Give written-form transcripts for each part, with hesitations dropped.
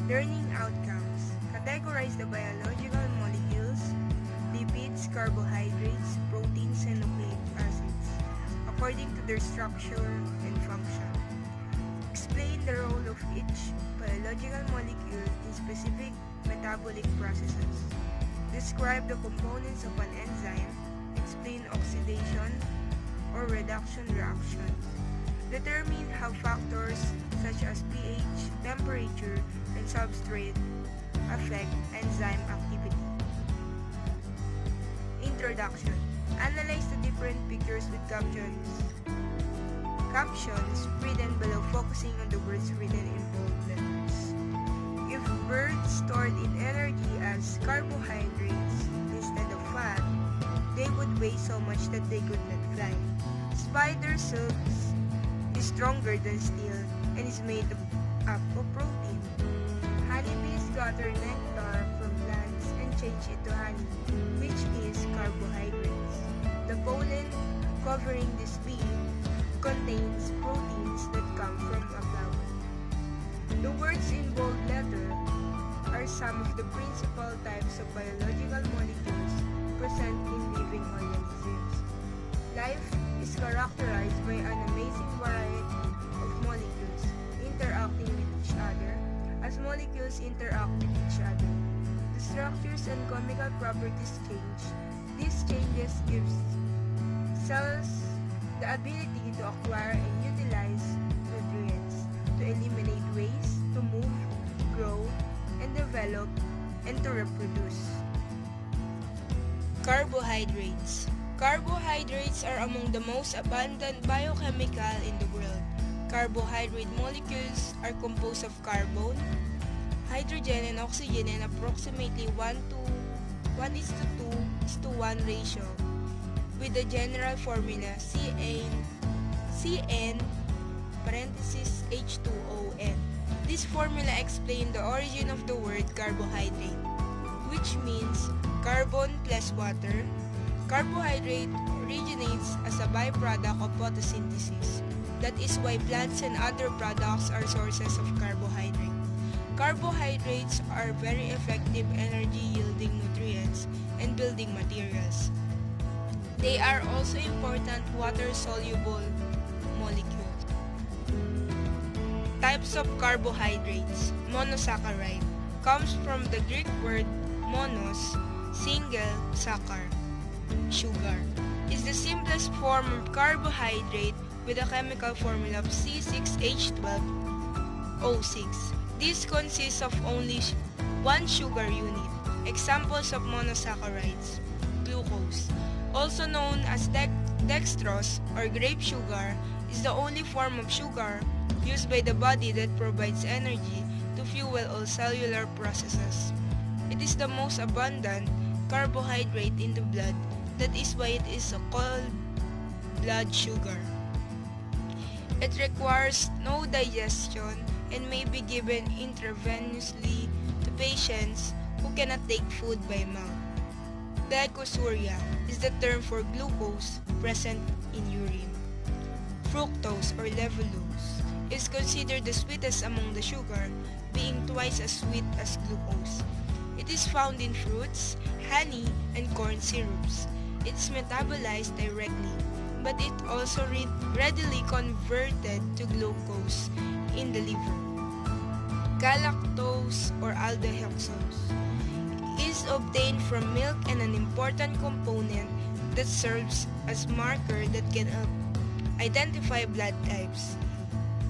Learning outcomes. Categorize the biological molecules, lipids, carbohydrates, proteins, and nucleic acids according to their structure and function. Explain the role of each biological molecule in specific metabolic processes. Describe the components of an enzyme. Explain oxidation or reduction reactions. Determine how factors such as pH, temperature, and substrate affect enzyme activity. Introduction. Analyze the different pictures with captions. Captions written below focusing on the words written in bold letters. If birds stored in energy as carbohydrates instead of fat, they would weigh so much that they could not fly. Spider silk is stronger than steel and is made up of protein. Honeybees gather nectar from plants and change it to honey, which is carbohydrates. The pollen covering this bee contains proteins that come from a flower. The words in bold letter are some of the principal types of biological molecules present in living organisms. Life is characterized by an amazing variety of molecules interacting with each other. As molecules interact with each other, the structures and chemical properties change. These changes give cells the ability to acquire and utilize nutrients, to eliminate waste, to move, grow, and develop, and to reproduce. Carbohydrates. Carbohydrates are among the most abundant biochemical in the world. Carbohydrate molecules are composed of carbon, hydrogen, and oxygen in approximately 1:2:1 ratio, with the general formula CN parenthesis H2ON. This formula explains the origin of the word carbohydrate, which means carbon plus water. Carbohydrate originates as a byproduct of photosynthesis. That is why plants and other products are sources of carbohydrate. Carbohydrates are very effective energy-yielding nutrients and building materials. They are also important water-soluble molecules. Types of carbohydrates. Monosaccharide comes from the Greek word monos, single, saccharine, sugar. Is the simplest form of carbohydrate with a chemical formula of C6H12O6. This consists of only one sugar unit. Examples of monosaccharides. Glucose, also known as dextrose or grape sugar, is the only form of sugar used by the body that provides energy to fuel all cellular processes. It is the most abundant carbohydrate in the blood. That is why it is called blood sugar. It requires no digestion and may be given intravenously to patients who cannot take food by mouth. Glycosuria is the term for glucose present in urine. Fructose or levulose is considered the sweetest among the sugar, being twice as sweet as glucose. It is found in fruits, honey, and corn syrups. It is metabolized directly, but it also readily converted to glucose in the liver. Galactose or aldehexose is obtained from milk and an important component that serves as marker that can identify blood types.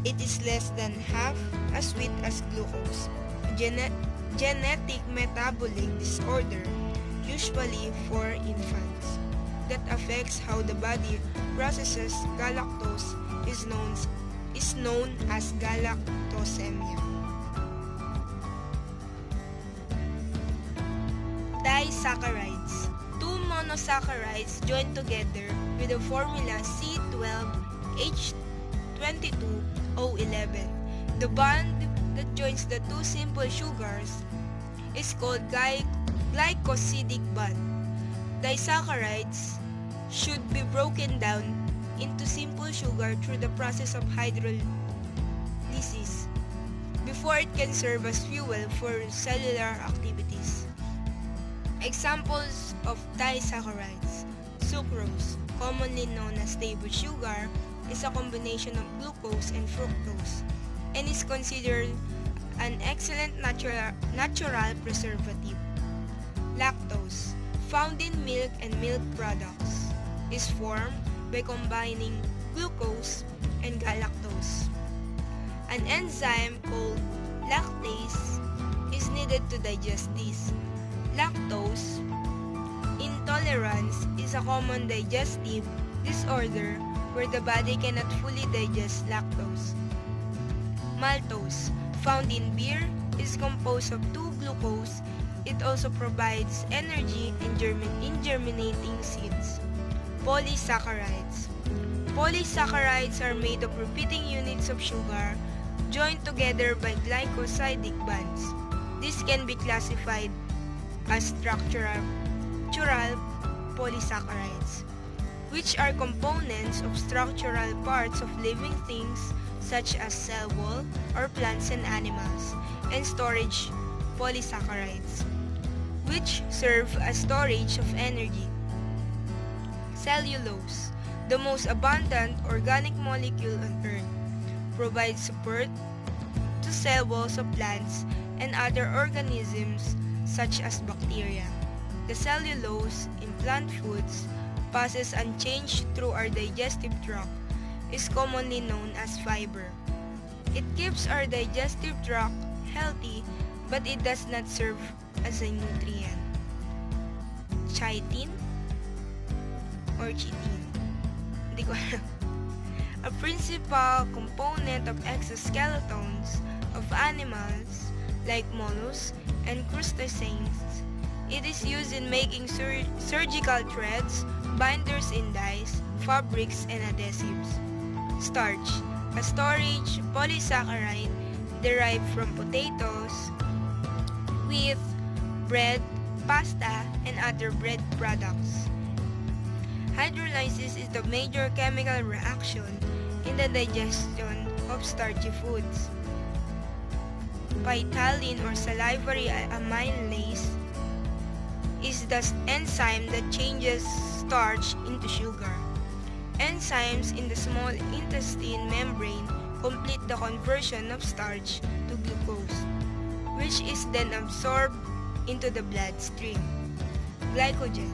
It is less than half as sweet as glucose. Genetic metabolic disorder, usually for infants, that affects how the body processes galactose is known as galactosemia. Disaccharides. Two monosaccharides join together with the formula C12H22O11. The bond that joins the two simple sugars is called glycosidic bond. Disaccharides should be broken down into simple sugar through the process of hydrolysis before it can serve as fuel for cellular activities. Examples of disaccharides. Sucrose, commonly known as table sugar, is a combination of glucose and fructose and is considered an excellent natural preservative. Lactose, found in milk and milk products, is formed by combining glucose and galactose. An enzyme called lactase is needed to digest this. Lactose intolerance is a common digestive disorder where the body cannot fully digest lactose. Maltose, found in beer, is composed of 2-glucose. It also provides energy in germinating seeds. Polysaccharides. Polysaccharides are made of repeating units of sugar joined together by glycosidic bonds. This can be classified as structural polysaccharides, which are components of structural parts of living things such as cell wall or plants and animals, and storage polysaccharides, which serve as storage of energy. Cellulose, the most abundant organic molecule on Earth, provides support to cell walls of plants and other organisms such as bacteria. The cellulose in plant foods passes unchanged through our digestive tract, is commonly known as fiber. It keeps our digestive tract healthy, but it does not serve as a nutrient. Chitin or chitin, hindi ko alam. A principal component of exoskeletons of animals like mollusks and crustaceans. It is used in making surgical threads, binders and dyes, fabrics, and adhesives. Starch, a storage polysaccharide derived from potatoes, wheat, bread, pasta, and other bread products. Hydrolysis is the major chemical reaction in the digestion of starchy foods. Phytallin or salivary amylase is the enzyme that changes starch into sugar. Enzymes in the small intestine membrane complete the conversion of starch to glucose, which is then absorbed into the bloodstream. Glycogen,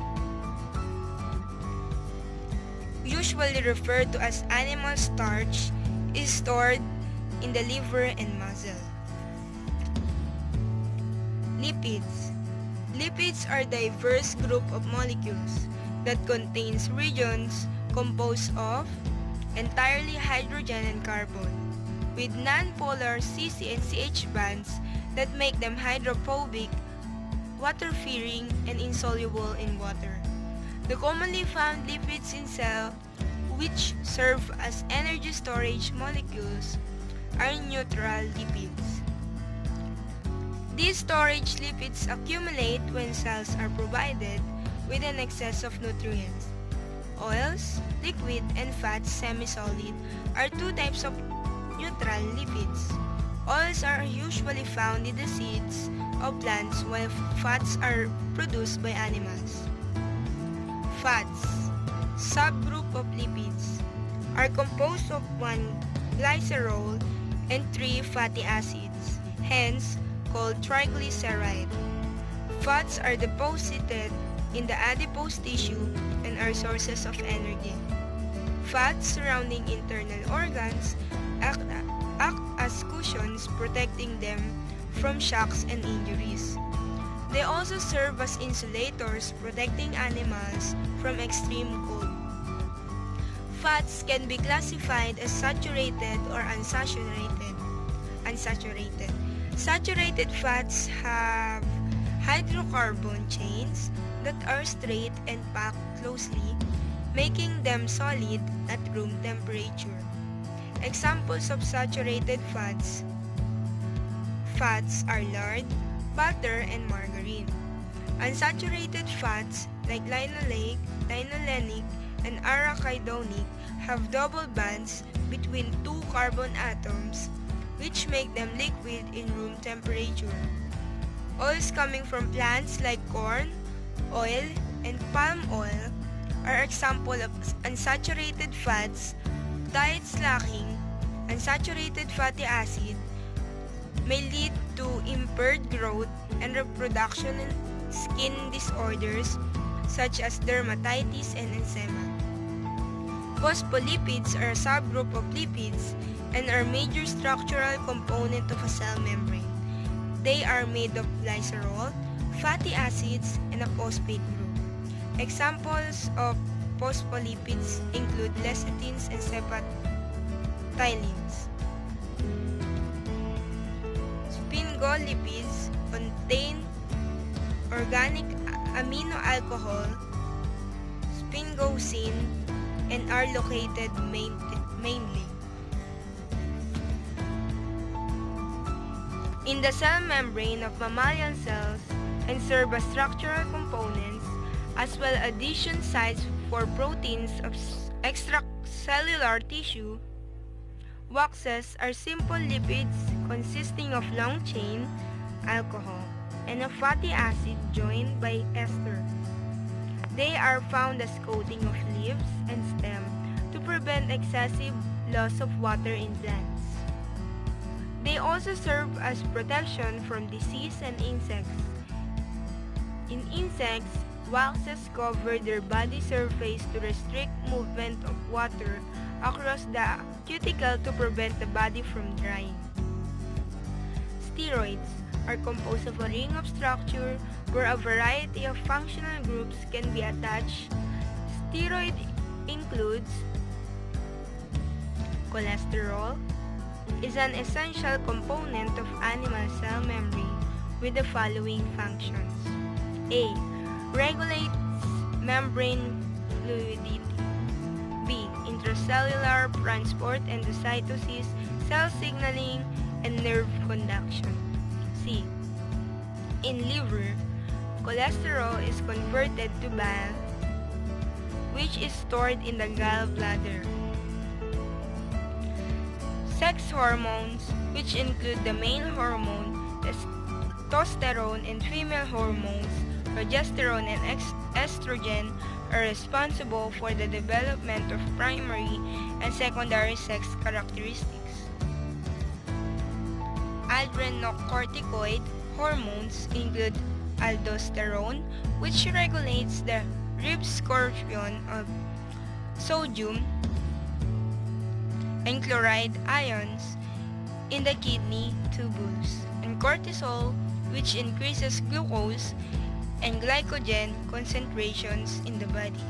usually referred to as animal starch, is stored in the liver and muscle. Lipids. Lipids are a diverse group of molecules that contains regions composed of entirely hydrogen and carbon, with non-polar CC and CH bands that make them hydrophobic, water-fearing, and insoluble in water. The commonly found lipids in cell, which serve as energy storage molecules, are neutral lipids. These storage lipids accumulate when cells are provided with an excess of nutrients. Oils, liquid, and fats, semi-solid, are two types of neutral lipids. Oils are usually found in the seeds of plants, while fats are produced by animals. Fats, subgroup of lipids, are composed of 1 glycerol and 3 fatty acids, hence called triglyceride. Fats are deposited in the adipose tissue and are sources of energy. Fats surrounding internal organs act as cushions, protecting them from shocks and injuries. They also serve as insulators, protecting animals from extreme cold. Fats can be classified as saturated or unsaturated. Saturated fats have hydrocarbon chains that are straight and packed closely, making them solid at room temperature. Examples of saturated fats are lard, butter, and margarine. Unsaturated fats like linoleic, linolenic, and arachidonic have double bonds between two carbon atoms, which make them liquid in room temperature. Oils coming from plants like corn, oil, and palm oil are example of unsaturated fats. Diets lacking unsaturated fatty acid may lead to impaired growth and reproduction in skin disorders such as dermatitis and eczema. Phospholipids are a subgroup of lipids and are major structural component of a cell membrane. They are made of glycerol, fatty acids, and a phosphate group. Examples of phospholipids include lecithins and sepatylins. Sphingolipids contain organic amino alcohol, sphingosine, and are located mainly in the cell membrane of mammalian cells and serve as structural components as well addition sites for proteins of extracellular tissue. Waxes are simple lipids consisting of long-chain alcohol and a fatty acid joined by ester. They are found as coating of leaves and stem to prevent excessive loss of water in plants. They also serve as protection from disease and insects. In insects, waxes cover their body surface to restrict movement of water across the cuticle to prevent the body from drying. Steroids are composed of a ring of structure where a variety of functional groups can be attached. Steroid includes cholesterol, is an essential component of animal cell membrane with the following functions. A. Regulates membrane fluidity. B. Intracellular transport, endocytosis, cell signaling, and nerve conduction. C. In liver, cholesterol is converted to bile, which is stored in the gallbladder. Sex hormones, which include the male hormone, testosterone, and female hormones, progesterone and estrogen, are responsible for the development of primary and secondary sex characteristics. Adrenocorticoid hormones include aldosterone, which regulates the reabsorption of sodium and chloride ions in the kidney tubules, and cortisol, which increases glucose and glycogen concentrations in the body.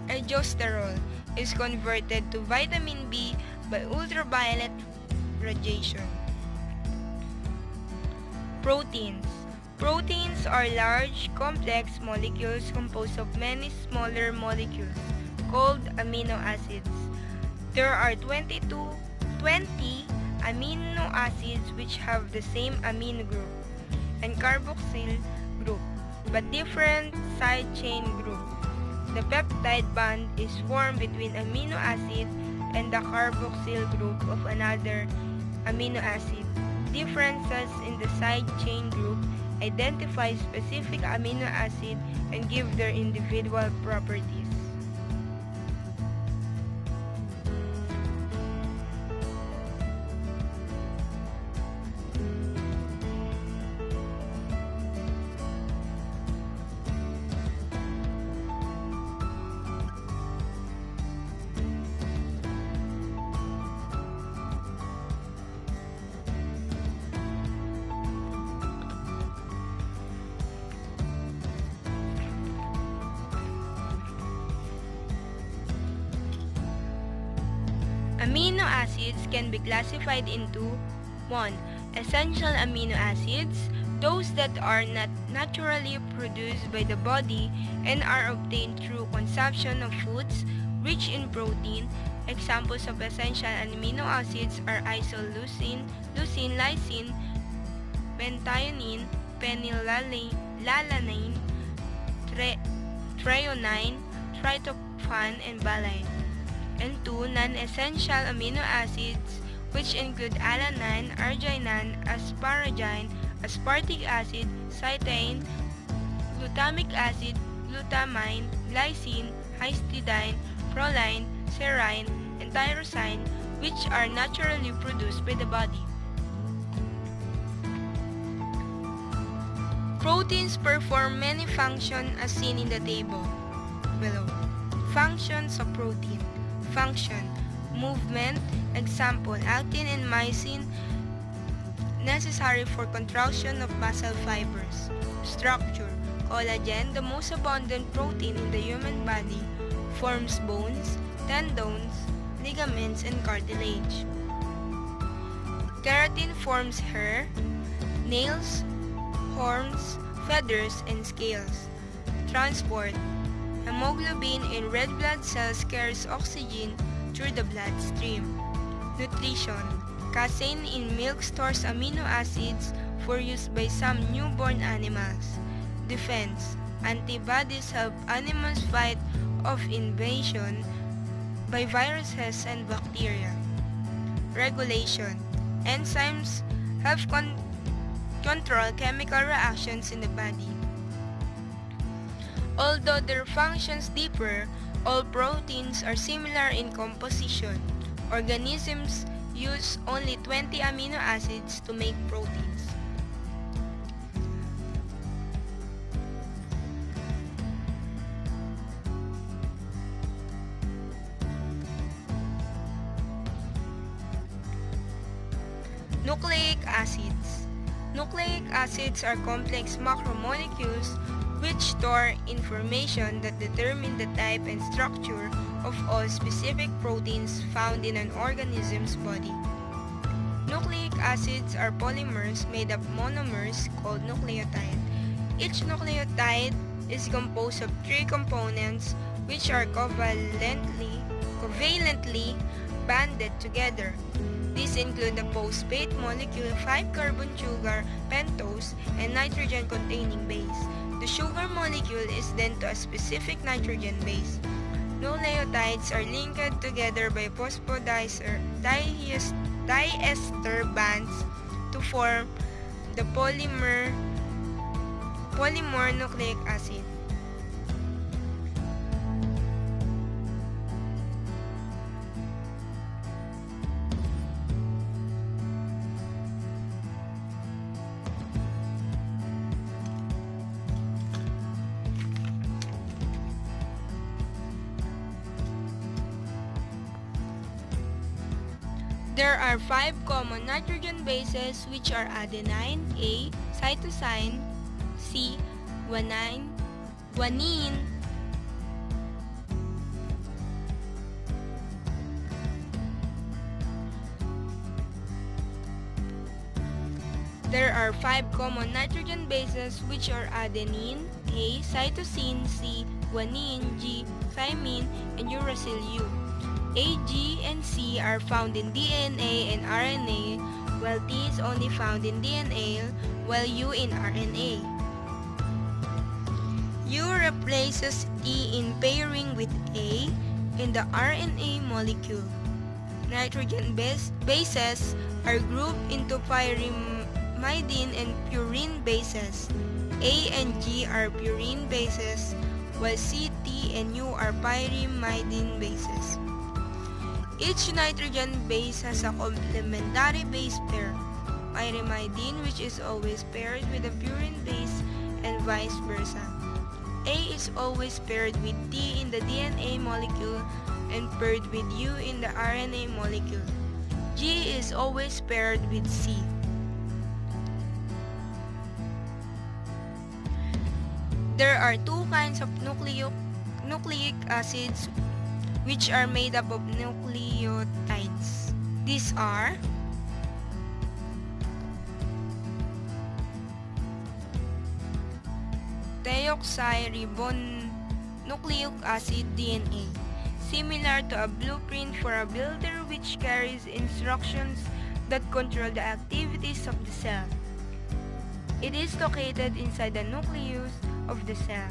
Aldosterone is converted to vitamin B by ultraviolet radiation. Proteins. Proteins are large, complex molecules composed of many smaller molecules called amino acids. There are 20 amino acids which have the same amino group and carboxyl group, but different side chain group. The peptide bond is formed between amino acid and the carboxyl group of another amino acid. Differences in the side chain group identify specific amino acid and give their individual properties. Amino acids can be classified into 1. Essential amino acids, those that are not naturally produced by the body and are obtained through consumption of foods rich in protein. Examples of essential amino acids are isoleucine, leucine, lysine, methionine, phenylalanine, threonine, tryptophan, and valine. And 2. Non-essential amino acids, which include alanine, arginine, asparagine, aspartic acid, cytine, glutamic acid, glutamine, glycine, histidine, proline, serine, and tyrosine, which are naturally produced by the body. Proteins perform many functions as seen in the table below. Functions of protein. Function: movement, example, actin and myosin, necessary for contraction of muscle fibers. Structure: collagen, the most abundant protein in the human body, forms bones, tendons, ligaments, and cartilage. Keratin forms hair, nails, horns, feathers, and scales. Transport: hemoglobin in red blood cells carries oxygen through the bloodstream. Nutrition: casein in milk stores amino acids for use by some newborn animals. Defense: antibodies help animals fight off invasion by viruses and bacteria. Regulation: enzymes help control chemical reactions in the body. Although their functions differ, all proteins are similar in composition. Organisms use only 20 amino acids to make proteins. Nucleic acids. Nucleic acids are complex macromolecules which store information that determine the type and structure of all specific proteins found in an organism's body. Nucleic acids are polymers made of monomers called nucleotide. Each nucleotide is composed of 3 components which are covalently banded together. These include the phosphate molecule, 5-carbon sugar, pentose, and nitrogen-containing base. The sugar molecule is then to a specific nitrogen base. Nucleotides are linked together by phosphodiester bands to form the polymer nucleic acid. There are 5 common nitrogen bases which are adenine, A, cytosine, C, guanine, There are 5 common nitrogen bases which are adenine, A, cytosine, C, guanine, G, thymine, and uracil U. A, G, and C are found in DNA and RNA, while T is only found in DNA, while U in RNA. U replaces T in pairing with A in the RNA molecule. Nitrogen bases are grouped into pyrimidine and purine bases. A and G are purine bases, while C, T, and U are pyrimidine bases. Each nitrogen base has a complementary base pair, pyrimidine, which is always paired with a purine base, and vice versa. A is always paired with T in the DNA molecule and paired with U in the RNA molecule. G is always paired with C. There are 2 kinds of nucleic acids which are made up of nucleotides. These are deoxyribonucleic acid DNA, similar to a blueprint for a builder which carries instructions that control the activities of the cell. It is located inside the nucleus of the cell.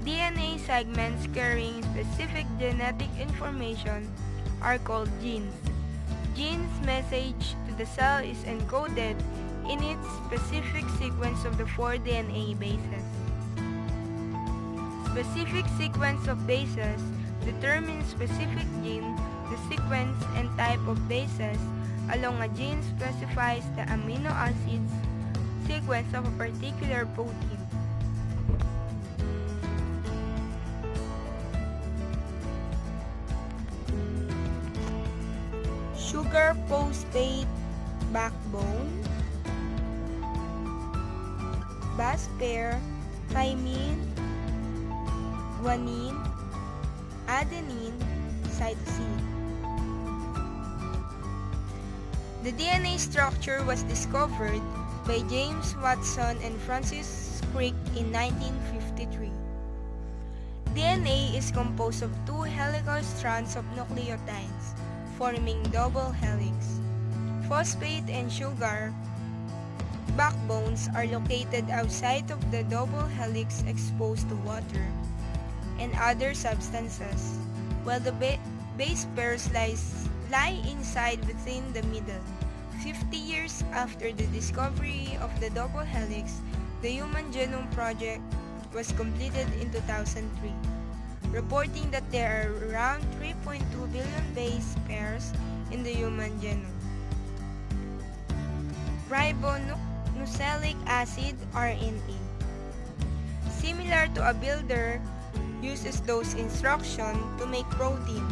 DNA segments carrying specific genetic information are called genes. gene's message to the cell is encoded in its specific sequence of the 4 DNA bases. Specific sequence of bases determines specific gene, the sequence and type of bases along a gene specifies the amino acids sequence of a particular protein. Sugar phosphate backbone, base pair, thymine, guanine, adenine, cytosine. The DNA structure was discovered by James Watson and Francis Crick in 1953. DNA is composed of 2 helical strands of nucleotides, forming double helix. Phosphate and sugar backbones are located outside of the double helix exposed to water and other substances, while the base pairs lie inside within the middle. 50 years after the discovery of the double helix, the Human Genome Project was completed in 2003, reporting that there are around 3.2 billion base pairs in the human genome. Ribonucleic acid (RNA). Similar to a builder uses those instructions to make protein.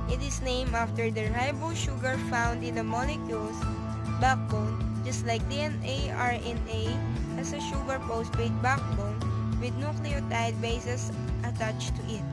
It is named after the ribose sugar found in the molecule's backbone, just like DNA. RNA has a sugar phosphate backbone with nucleotide bases attached to it.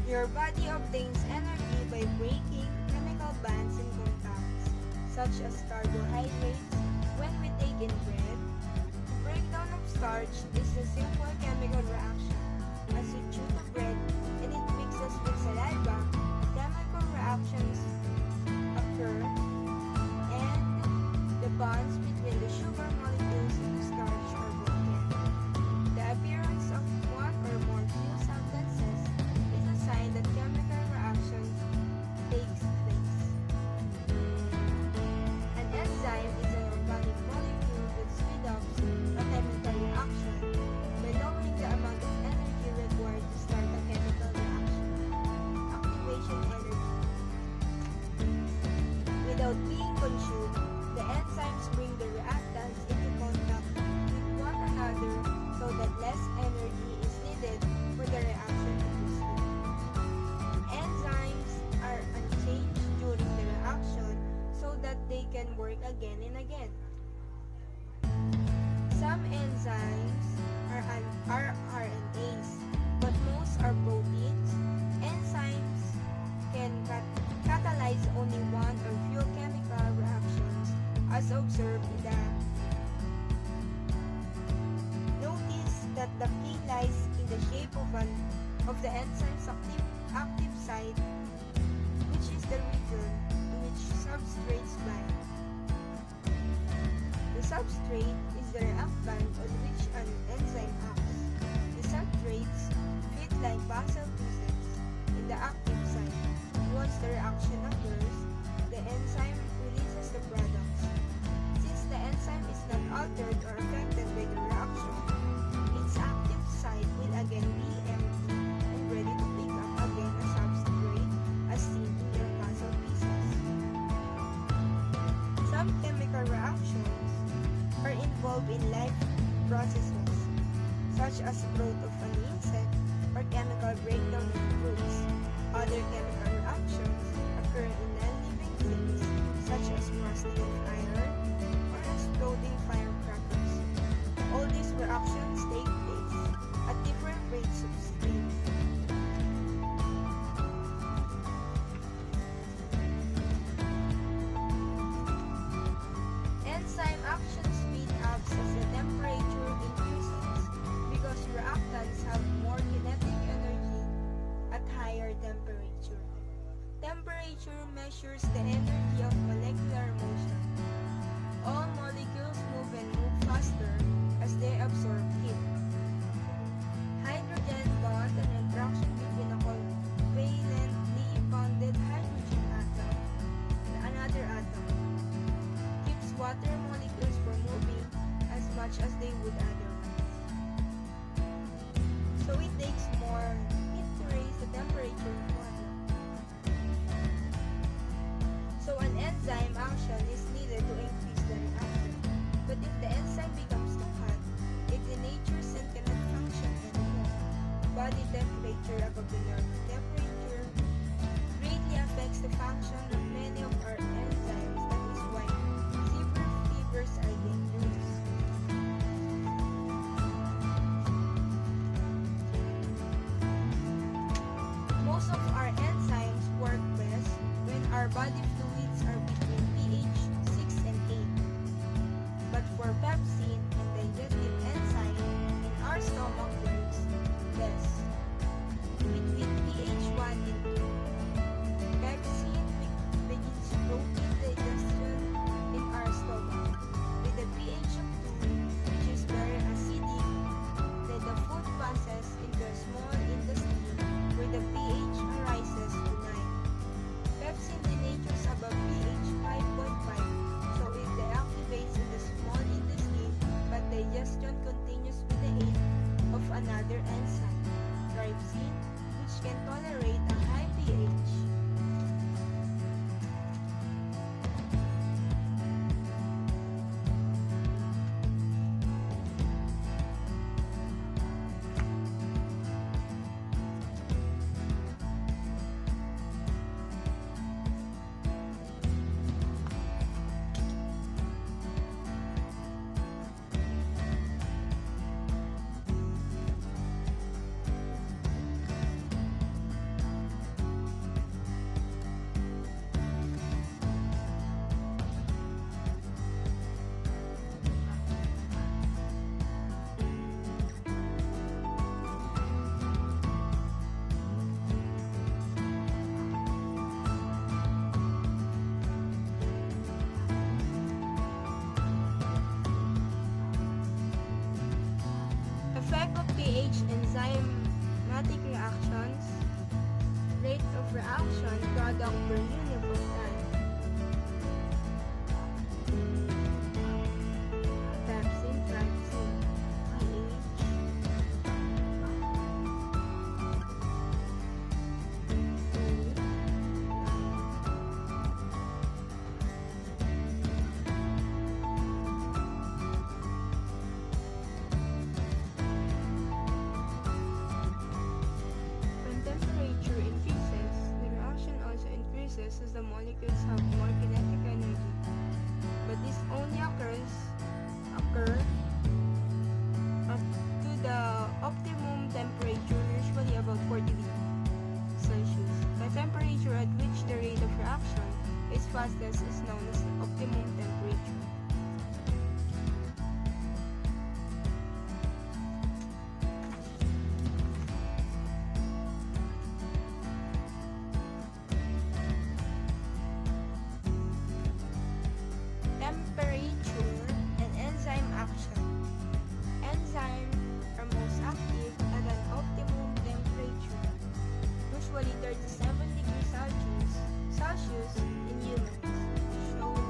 Your body obtains energy by breaking chemical bonds in compounds, such as carbohydrates. When we take in bread, the breakdown of starch is a simple chemical reaction. As we chew the bread and it mixes with saliva, chemical reactions occur and the bonds between the sugar molecules and the starch are broken. The appearance of one or more few substances is a sign that chemical reaction takes place. An enzyme is an organic molecule that speeds up a chemical reaction by lowering the amount of energy required to start a chemical reaction. Activation energy. Without being consumed, the enzymes bring the reactants into contact with one another so that less energy is needed for the reaction to proceed. Enzymes are unchanged during the reaction so that they can work again and again. Some enzymes are RNAs, but most are proteins. Enzymes can catalyze only one or few chemical reactions, as observed in the. Notice that the key lies in the shape of the enzyme's active site, which is the region to which substrates bind. The substrate is the reactant on which an enzyme acts. The substrates fit like puzzle pieces in the active site. Once the reaction occurs, the enzyme releases the products. Since the enzyme is not altered or affected by the reaction, its active site will again be empty. in life processes, such as growth of an insect or chemical breakdown of fruits. Other chemical reactions occur in non-living things, such as rusting of iron or exploding firecrackers. All these reactions take place at different rates of speed. Enzyme action speed ups as the temperature increases because reactants have more kinetic energy at higher temperature. Temperature measures the energy of molecular motion. All molecules move and move faster as they absorb heat. Hydrogen bond an interaction between a covalently bonded hydrogen atom and another atom keeps water molecules from moving as much as they would otherwise. So it takes more heat to raise the temperature of water. So an enzyme action is needed to increase the reaction. But if the enzyme becomes too hot, it denatures and cannot function anymore. Body temperature above the normal temperature greatly affects the function of many of our enzymes. That is why zebra fevers are dangerous. Most of our enzymes work best when our body fluids are between pH 6 and 8. But for pepsin and digestive enzyme in our stomach works best between pH 1 and 2. Pepsin begins protein digestion in our stomach with a pH of 2, which is very acidic. Then the food passes into a small intestine where the pH rises to 9. Pepsin denatures above pH 5.5, so it deactivates in the small intestine, but digestion continues with the aid of another enzyme, trypsin, which can tolerate a high pH. Effect of pH enzymatic reactions. Rate of reaction product per unit of time. Pepsin, trypsin, pH. When temperature increases, the reaction also increases as the molecules have more kinetic energy. But this only occurs up to the optimum temperature, usually about 40 degrees Celsius. The temperature at which the rate of reaction is fastest is known as the optimum temperature. Temperature and enzyme action. Enzymes are most active at an optimum temperature, usually 37 degrees Celsius in humans, shown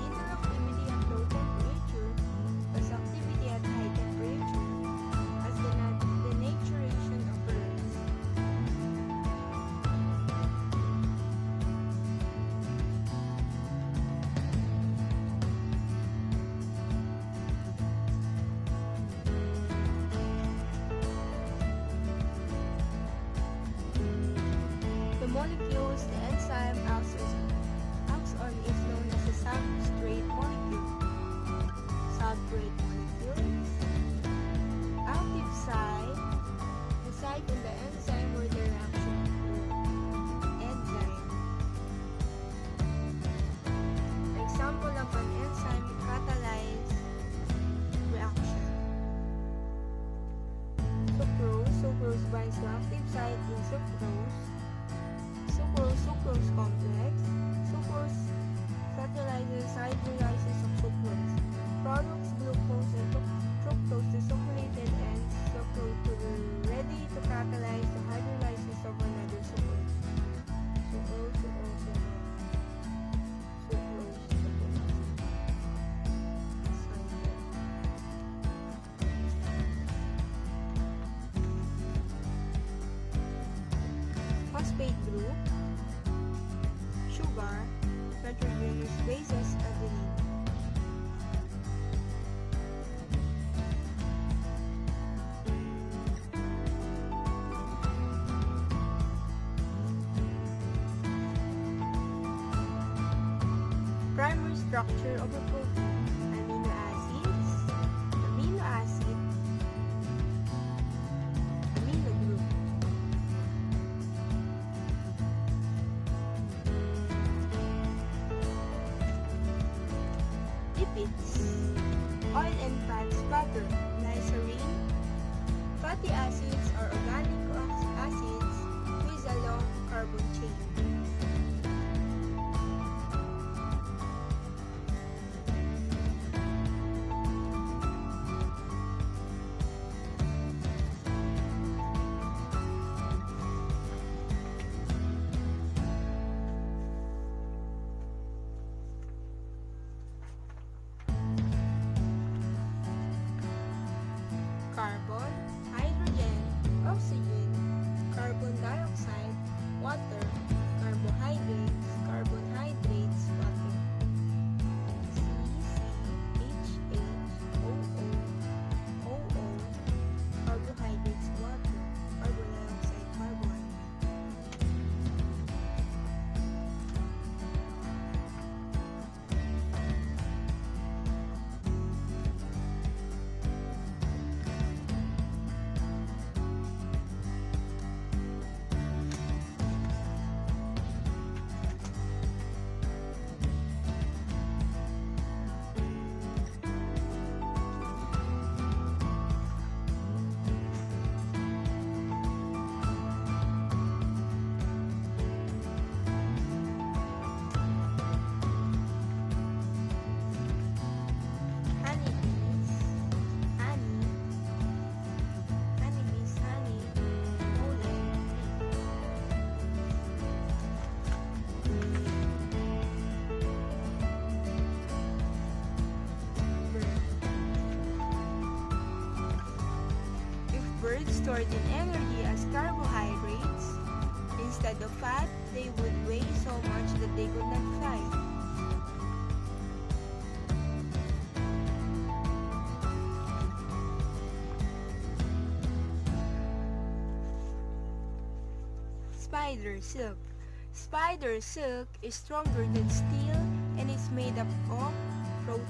sucrose, the enzyme acts on is known as a substrate molecule. Substrate molecules. Active site. The site on the enzyme where the reaction occurs. Enzyme. Example of an enzyme catalyzed reaction. Sucrose. Sucrose binds to active site in sucrose. Sucrose complex. Sucrose catalyzes hydrolysis of sucrose. Products glucose and fructose desucrated and sucrose to be ready to catalyze the hydrolysis of another sucrose. Phosphate group, sugar, nitrogenous bases, adenine. Primary structure of a protein. Amino acids, amino acid, amino group. Lipids, oil and fats butter, glycerine. Fatty acids are organic acids with a long carbon chain. Carbon, hydrogen, oxygen, carbon dioxide, water, carbohydrates, carbohydrates, water. CCHHOOOO, carbohydrates, water, carbon dioxide, carbohydrate. Birds stored in energy as carbohydrates. Instead of fat, they would weigh so much that they could not fly. Spider silk. Spider silk is stronger than steel and is made up of protein.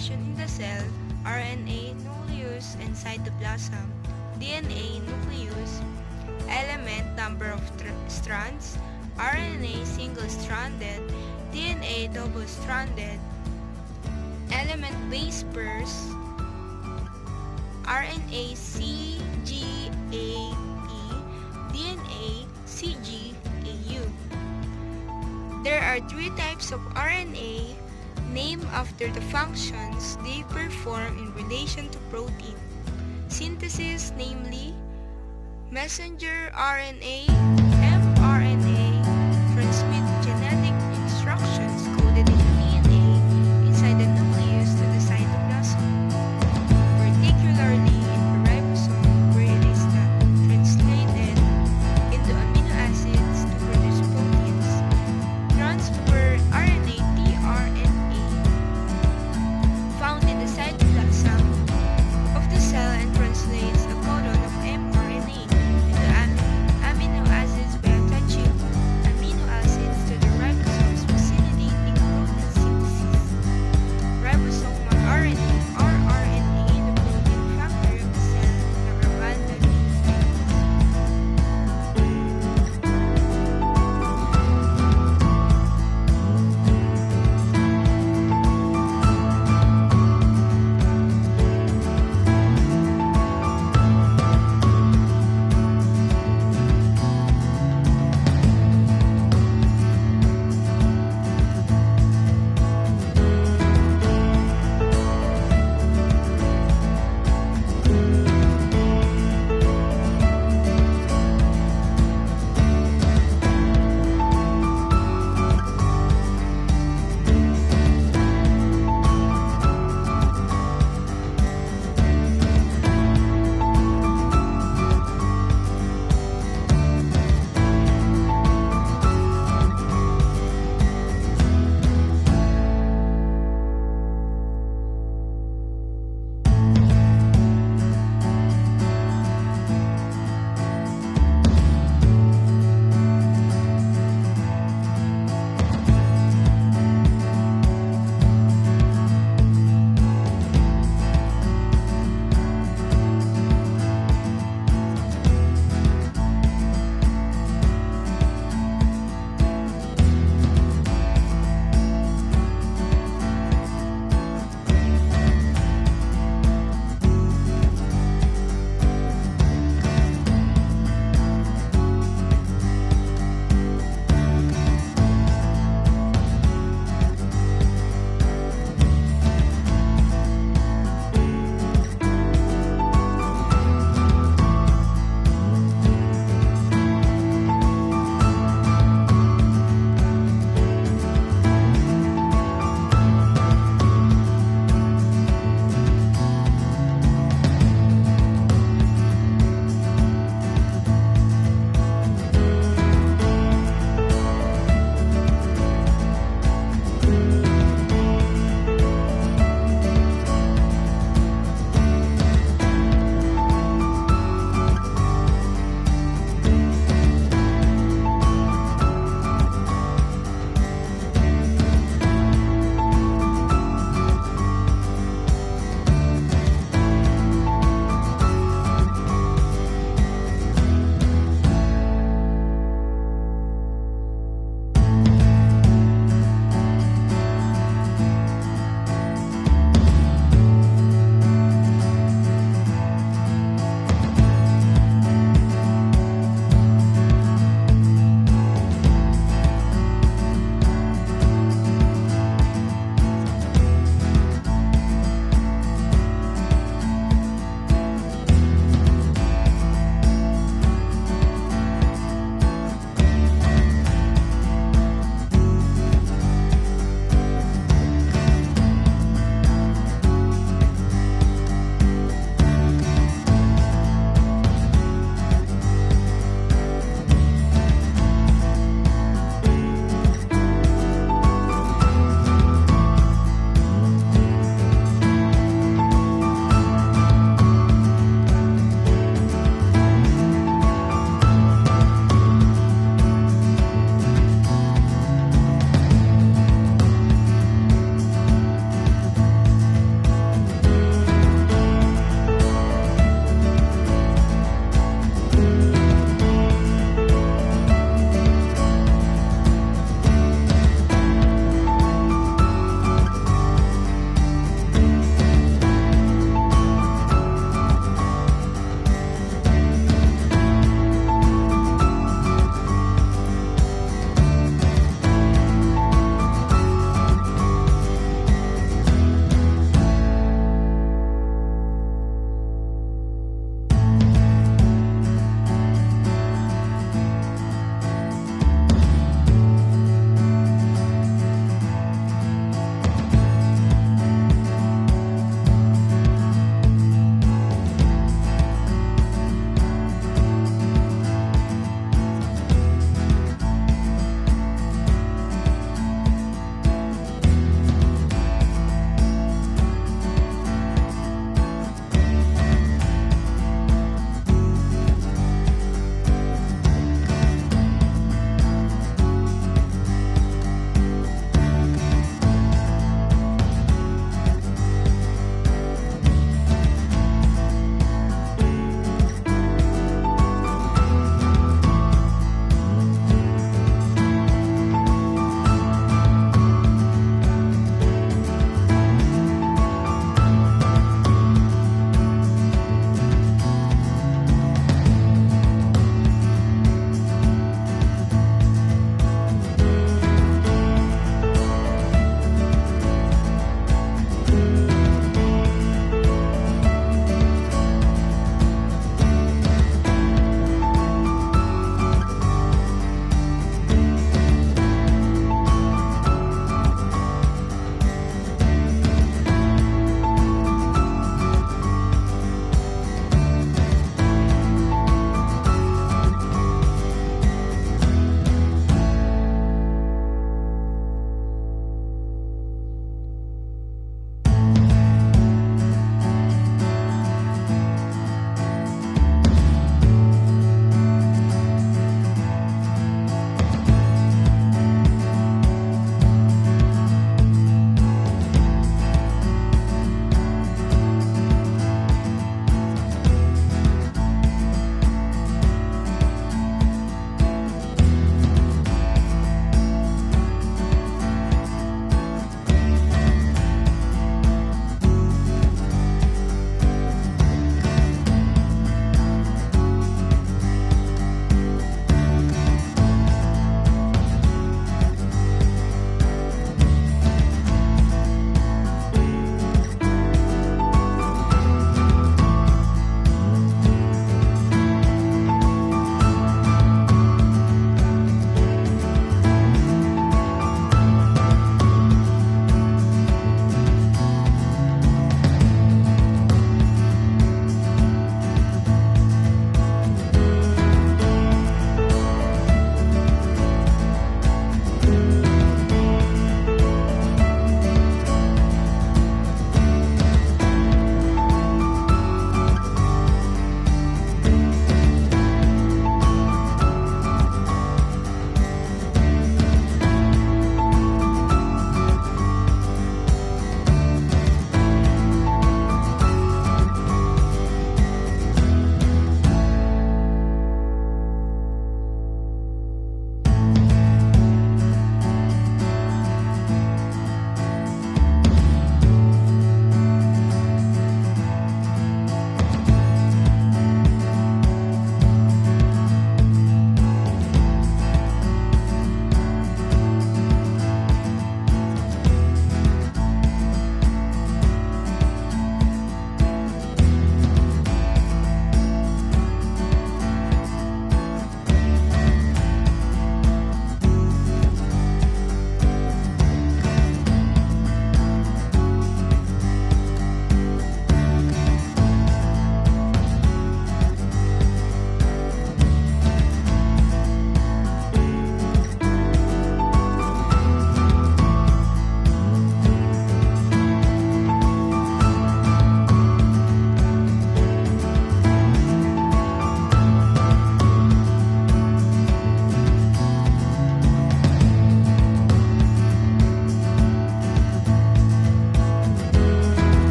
information in the cell, RNA, nucleus, and cytoplasm, DNA, nucleus, element, number of strands, RNA, single-stranded, DNA, double-stranded, element base pairs, RNA, CGAP, DNA, CGAU. There are 3 types of RNA named after the functions they perform in relation to protein synthesis, namely messenger RNA, mRNA, transmitter